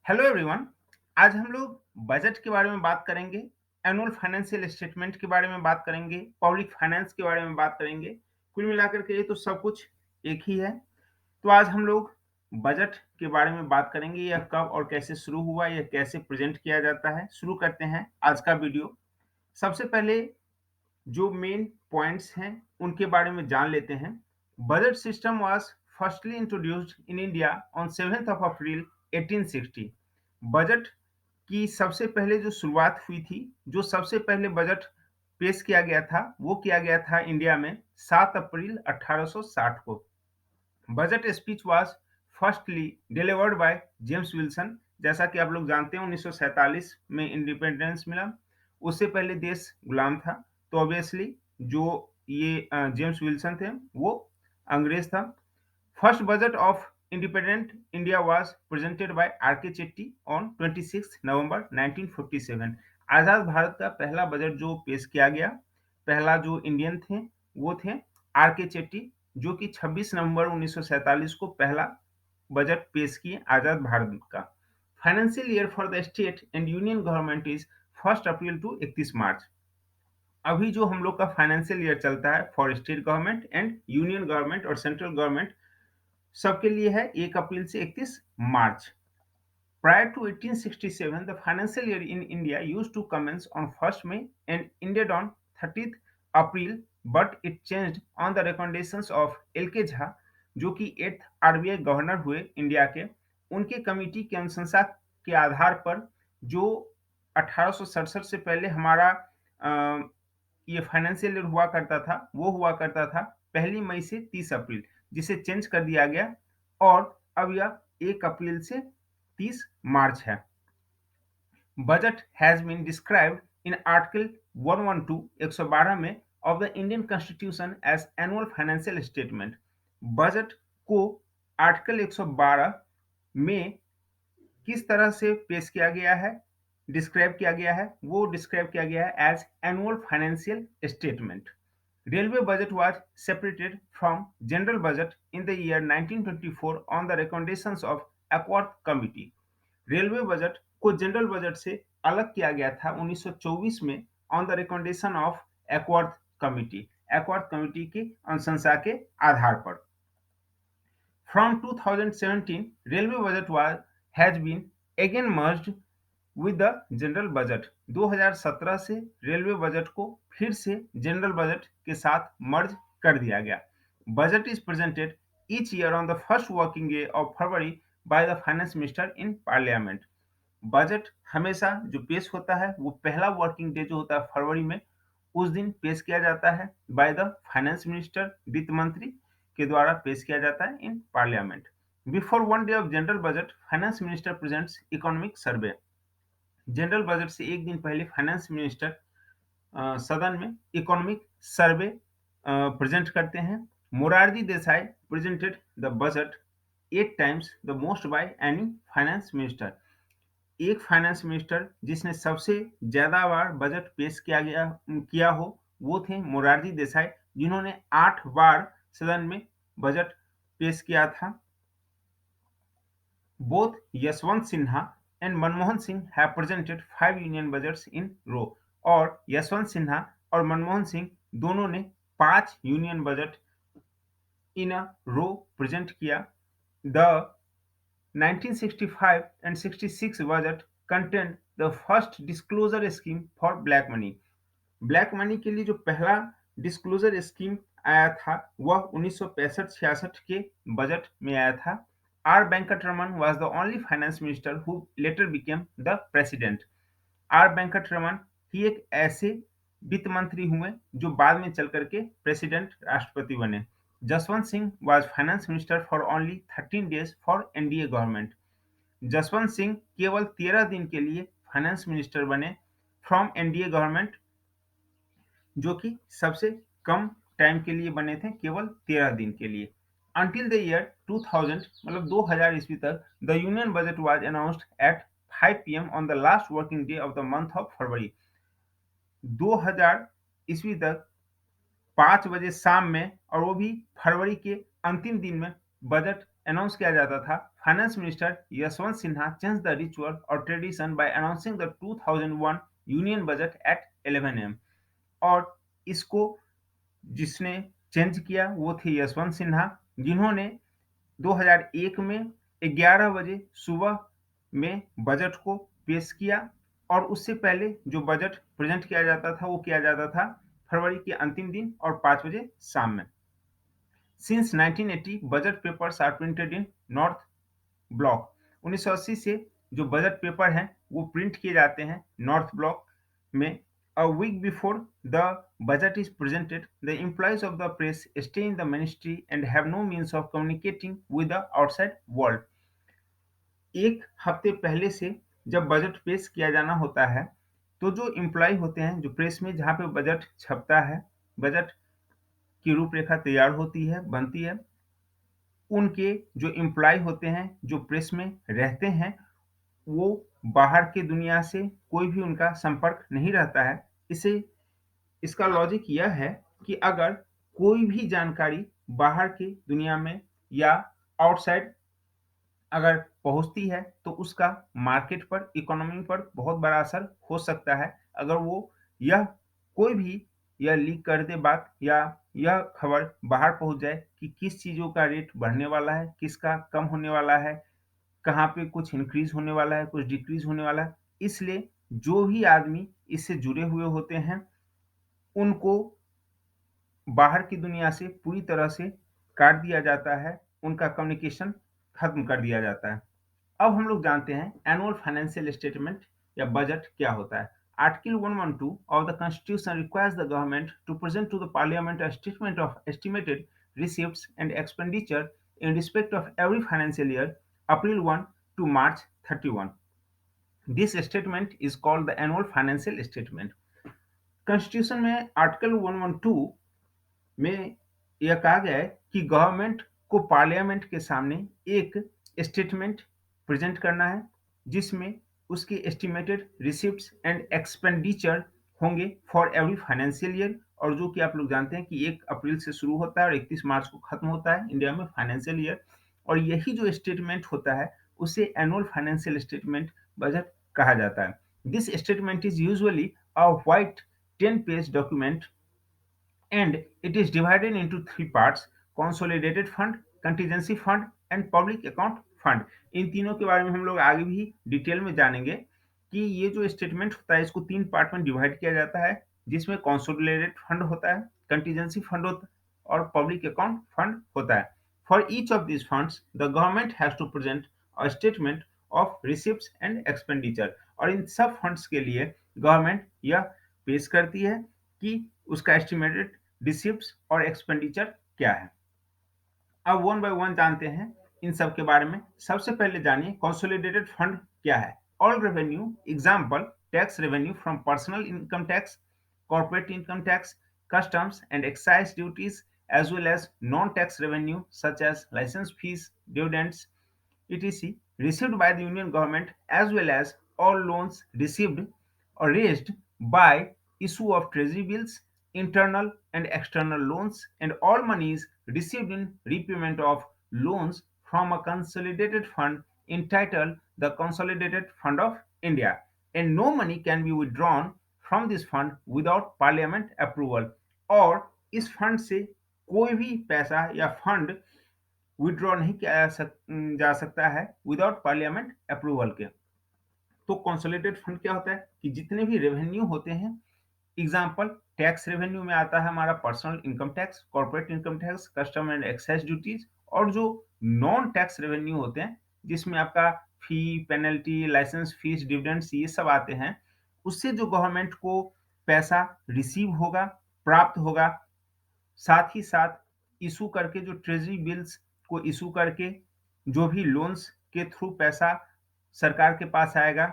Hello everyone. आज हम लोग बजट के बारे में बात करेंगे, एनुअल फाइनेंशियल स्टेटमेंट के बारे में बात करेंगे, पब्लिक फाइनेंस के बारे में बात करेंगे। कुल मिलाकर के ये तो सब कुछ एक ही है। तो आज हम लोग बजट के बारे में बात करेंगे, यह कब और कैसे शुरू हुआ, यह कैसे प्रेजेंट किया जाता है। शुरू करते हैं आज का वीडियो। सबसे पहले जो मेन पॉइंट्स हैं उनके बारे में जान लेते हैं। Budget system was firstly introduced in India on 7th of April 1860। Budget की सबसे पहले जो शुरुआत हुई थी, जो सबसे पहले बजट पेश किया गया था, वो किया गया था इंडिया में 7 अप्रैल 1860 को। Budget speech was firstly delivered by James Wilson. जैसा कि आप लोग जानते हैं 1947 में इंडिपेंडेंस मिला, उससे पहले देश गुलाम था। तो ऑब्वियसली जो ये जेम्स विल्सन थे वो अंग्रेज था। First budget of independent India was presented by R K Chetty on 26 November 1947। आजाद भारत का पहला बजट जो पेश किया गया, पहला जो इंडियन थे वो थे आर के चेट्टी, जो कि 26 नवंबर 1947 को पहला बजट पेश किए आजाद भारत का। Financial year for the state and union government is 1 April to 31 March. अभी जो हम लोग का फाइनेंशियल ईयर चलता है for state government and union government और सेंट्रल गवर्नमेंट, सबके लिए है 1 अप्रैल से 31 मार्च। Prior to 1867, the financial year in India used to commence on 1st May and ended on 30th April, but it changed on the recommendations of L.K. Jha, जो कि 8th RBI governor हुए India के। उनके committee की अनुशंसा के आधार पर जो 1867 से पहले हमारा ये फाइनेंशियल ईयर हुआ करता था, वो हुआ करता था 1 मई से 30 अप्रैल, जिसे चेंज कर दिया गया और अब यह 1 अप्रैल से 30 मार्च है। Budget has been described in article 112 112 में of the Indian constitution as annual financial statement. Budget को आर्टिकल 112 में किस तरह से पेश किया गया है, डिस्क्राइब किया गया है, वो डिस्क्राइब किया गया है as annual financial statement. Railway budget was separated from general budget in the year 1924 on the recommendations of Acworth committee. Railway budget को जनरल बजट से अलग किया गया था 1924 में on the recommendation of Acworth committee, Acworth committee की अनुशंसा के आधार पर। From 2017, railway budget has been again merged with the general budget. 2017 से रेलवे बजट को फिर से जनरल बजट के साथ मर्ज कर दिया गया। Budget is presented each year on the first working day of February by the finance minister in parliament. Budget हमेशा जो पेश होता है वो पहला वर्किंग डे जो होता है फरवरी में, उस दिन पेश किया जाता है बाय द फाइनेंस मिनिस्टर, वित्त मंत्री के द्वारा पेश किया जाता है in parliament. Before one day of general budget, finance minister presents economic survey. General budget से एक दिन पहले फाइनेंस मिनिस्टर सदन में इकोनॉमिक सर्वे प्रेजेंट करते हैं। Morarji Desai presented the budget 8 times the most by any finance minister. एक फाइनेंस मिनिस्टर जिसने सबसे ज्यादा बार बजट पेश किया हो वो थे मोरारजी देसाई, जिन्होंने 8 बार सदन में बजट पेश किया था। Both Yashwant Sinha and Manmohan Singh have presented 5 union budgets in row. और यशवंत सिन्हा और मनमोहन सिंह दोनों ने 5 union budget in a row present किया। The 1965 and 66 budget contained the first disclosure scheme for black money। Black money के लिए जो पहला डिस्क्लोजर स्कीम आया था वह 1965-66 के बजट में आया था। R Venkataraman was the only finance minister who later became the president. R Venkataraman ही एक ऐसे वित्त मंत्री हुए जो बाद में चल करके प्रेसिडेंट, राष्ट्रपति बने। Jaswant Singh was finance minister for only 13 days for NDA government. Jaswant Singh केवल 13 दिन के लिए फाइनेंस मिनिस्टर बने फ्रॉम एनडीए गवर्नमेंट, जो कि सबसे कम टाइम के लिए बने थे, केवल 13 दिन के लिए। अंटिल द ईयर 2000, मतलब 2000 ईस्वी तक, the union budget was announced at 5 PM on the last working day of the month of February. 2000 ईस्वी तक 5 बजे शाम में, और वो भी फरवरी के अंतिम दिन में बजट अनाउंस किया जाता था, finance minister Yashwant Sinha change the ritual और tradition by announcing the 2001 union budget at 11 AM। और इसको जिसने चेंज किया वो थे यशवंत सिन्हा, जिन्होंने 2001 में 11 बजे सुबह में बजट को पेश किया। और उससे पहले जो बजट प्रेजेंट किया जाता था वो किया जाता था फरवरी के अंतिम दिन और 5 बजे शाम में। Since 1980 budget papers are printed in North Block. 1980 से जो बजट पेपर हैं वो प्रिंट किए जाते हैं नॉर्थ ब्लॉक में। A week before the budget is presented the employees of the press stay in the ministry and have no means of communicating with the outside world. एक हफ्ते पहले से जब बजट पेश किया जाना होता है तो जो एम्प्लॉय होते हैं, जो प्रेस में जहाँ पे बजट छपता है, बजट की रूपरेखा तैयार होती है, बनती है, उनके जो एम्प्लॉय होते हैं, जो प्रेस में रहते हैं, वो बाहर की दुनिया से कोई भी उनका संपर्क नहीं रहता है। इसे इसका लॉजिक यह है कि अगर कोई भी जानकारी बाहर की दुनिया में या आउटसाइड अगर पहुंचती है तो उसका मार्केट पर, इकोनॉमी पर बहुत बड़ा असर हो सकता है। अगर वो यह कोई भी यह लीक कर दे बात, या यह खबर बाहर पहुंच जाए कि किस चीज़ों का रेट बढ़ने वाला है, किसका कम होने वाला है, कहाँ पे कुछ इंक्रीज होने वाला है, कुछ डिक्रीज होने वाला है। इसलिए जो भी आदमी इससे जुड़े हुए होते हैं उनको बाहर की दुनिया से पूरी तरह से काट दिया जाता है, उनका कम्युनिकेशन खत्म कर दिया जाता है। अब हम लोग जानते हैं एनुअल फाइनेंशियल स्टेटमेंट या बजट क्या होता है। Article 112 of the Constitution requires the government to present to the Parliament a statement of estimated receipts and expenditure in respect of every financial year, April 1 to March 31. This statement is called the annual financial statement. Constitution में article 112 में यह कहा गया है कि government को parliament के सामने एक स्टेटमेंट प्रेजेंट करना है जिसमें उसके एस्टिमेटेड रिसिप्ट्स एंड एक्सपेंडिचर होंगे फॉर एवरी फाइनेंशियल ईयर। और जो कि आप लोग जानते हैं कि 1 अप्रैल से शुरू होता है और 31 मार्च को खत्म होता है इंडिया में फाइनेंशियल ईयर। और यही जो स्टेटमेंट होता है उसे एनुअल फाइनेंशियल स्टेटमेंट बजट कहा जाता है। This statement is usually a white 10 page document and it is divided into three parts: consolidated fund, contingency fund and public account fund। इन तीनों के बारे में हम लोग आगे भी डिटेल में जानेंगे कि ये जो स्टेटमेंट होता है इसको 3 पार्ट में डिवाइड किया जाता है, जिसमें कंसोलिडेटेड फंड होता है, कंटीजेंसी फंड होता है और पब्लिक अकाउंट फंड होता है। For each of this funds the government has to present a statement of receipts and expenditure. और इन सब फंड्स के लिए गवर्नमेंट यह पेश करती है कि उसका एस्टिमेटेड रिसिप्ट्स और एक्सपेंडिचर क्या है। अब वन बाय वन जानते हैं इन सब के बारे में। सबसे पहले जानिए कंसोलिडेटेड फंड क्या है। All revenue, example tax revenue from personal income tax, corporate income tax, customs and excise duties, as well as non-tax revenue such as license fees, dividends, etc., received by the Union government, as well as all loans received or raised by issue of treasury bills, internal and external loans, and all monies received in repayment of loans from a consolidated fund entitled the Consolidated Fund of India, and no money can be withdrawn from this fund without parliament approval। और इस fund से कोई भी पैसा या fund withdraw नहीं किया जा सकता है विदाउट पार्लियामेंट अप्रूवल के। तो कंसोलिडेटेड फंड क्या होता है कि जितने भी रेवेन्यू होते हैं, एग्जांपल टैक्स रेवेन्यू में आता है हमारा personal income tax, corporate income tax, custom and excise duties, और जो नॉन टैक्स रेवेन्यू होते हैं जिसमें आपका फी, पेनल्टी, लाइसेंस फीस, डिविडेंड्स ये सब आते हैं, उससे जो गवर्नमेंट को पैसा रिसीव होगा, प्राप्त होगा, साथ ही साथ इशू करके जो ट्रेजरी बिल्स को इशू करके जो भी लोन्स के थ्रू पैसा सरकार के पास आएगा,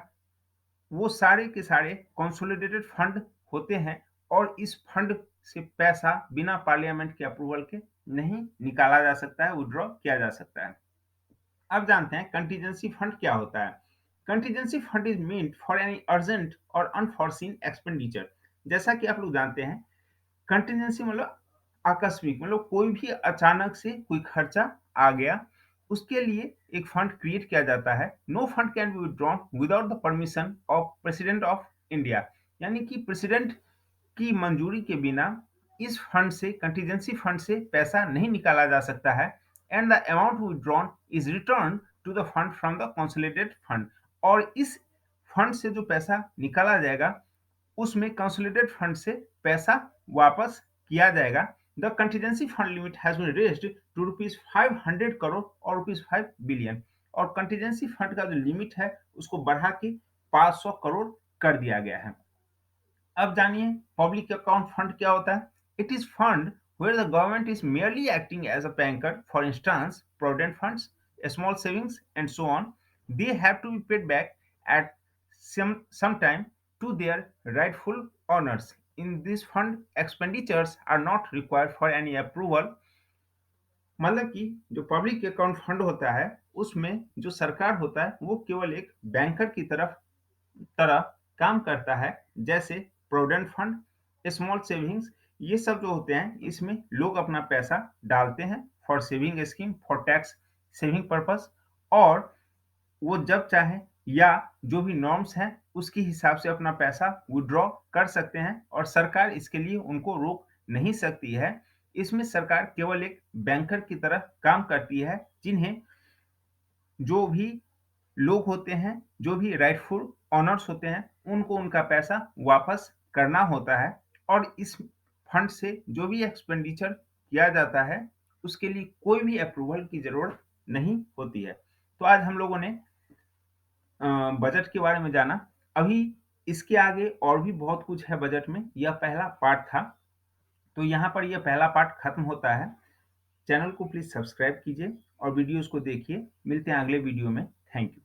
वो सारे के सारे कंसोलिडेटेड फंड होते हैं। और इस फंड से पैसा बिना पार्लियामेंट के अप्रूवल के नहीं निकाला जा सकता है, विड्रॉ किया जा सकता है। अब जानते हैं कंटीजेंसी फंड क्या होता है। Contingency fund is meant for any urgent और अनफॉरसीन एक्सपेंडिचर। जैसा कि आप लोग जानते हैं कंटीजेंसी मतलब आकस्मिक, मतलब कोई भी अचानक से कोई खर्चा आ गया उसके लिए एक फंड क्रिएट किया जाता है। No fund can be withdrawn without the permission of president of India, यानी कि प्रेसिडेंट की मंजूरी के बिना इस फंड से, कंटीजेंसी फंड से पैसा नहीं निकाला जा सकता है। And the amount withdrawn is return to the fund from the consolidated fund, और इस फंड से जो पैसा निकाला जाएगा उसमें कंसोलिडेटेड फंड से पैसा वापस किया जाएगा। The contingency fund limit has been raised to rupees 500 crore और रुपीज 5 बिलियन, और कंटीजेंसी फंड का जो लिमिट है उसको बढ़ा के 500 करोड़ कर दिया गया है। अब जानिए पब्लिक अकाउंट फंड क्या होता है। It is fund where the government is merely acting as a banker, for instance provident funds, small savings and so on. They have to be paid back at some time to their rightful owners. In this fund expenditures are not required for any approval। मतलब कि जो public account fund होता है उसमें जो सरकार होता है वो केवल एक बैंकर की तरह काम करता है। जैसे प्रोविडेंट फंड, स्मॉल सेविंग्स, ये सब जो होते हैं इसमें लोग अपना पैसा डालते हैं for saving scheme, for tax saving purpose, और वो जब चाहे या जो भी नॉर्म्स हैं उसके हिसाब से अपना पैसा विड्रॉ कर सकते हैं और सरकार इसके लिए उनको रोक नहीं सकती है। इसमें सरकार केवल एक बैंकर की तरह काम करती है, जिन्हें जो भी लोग होते हैं, जो भी राइटफुल ऑनर्स होते हैं, उनको उनका पैसा वापस करना होता है। और इस फंड से जो भी एक्सपेंडिचर किया जाता है उसके लिए कोई भी अप्रूवल की जरूरत नहीं होती है। तो आज हम लोगों ने बजट के बारे में जाना। अभी इसके आगे और भी बहुत कुछ है बजट में, यह पहला पार्ट था। तो यहाँ पर यह पहला पार्ट खत्म होता है। चैनल को प्लीज सब्सक्राइब कीजिए और वीडियोस को देखिए। मिलते हैं अगले वीडियो में। Thank you.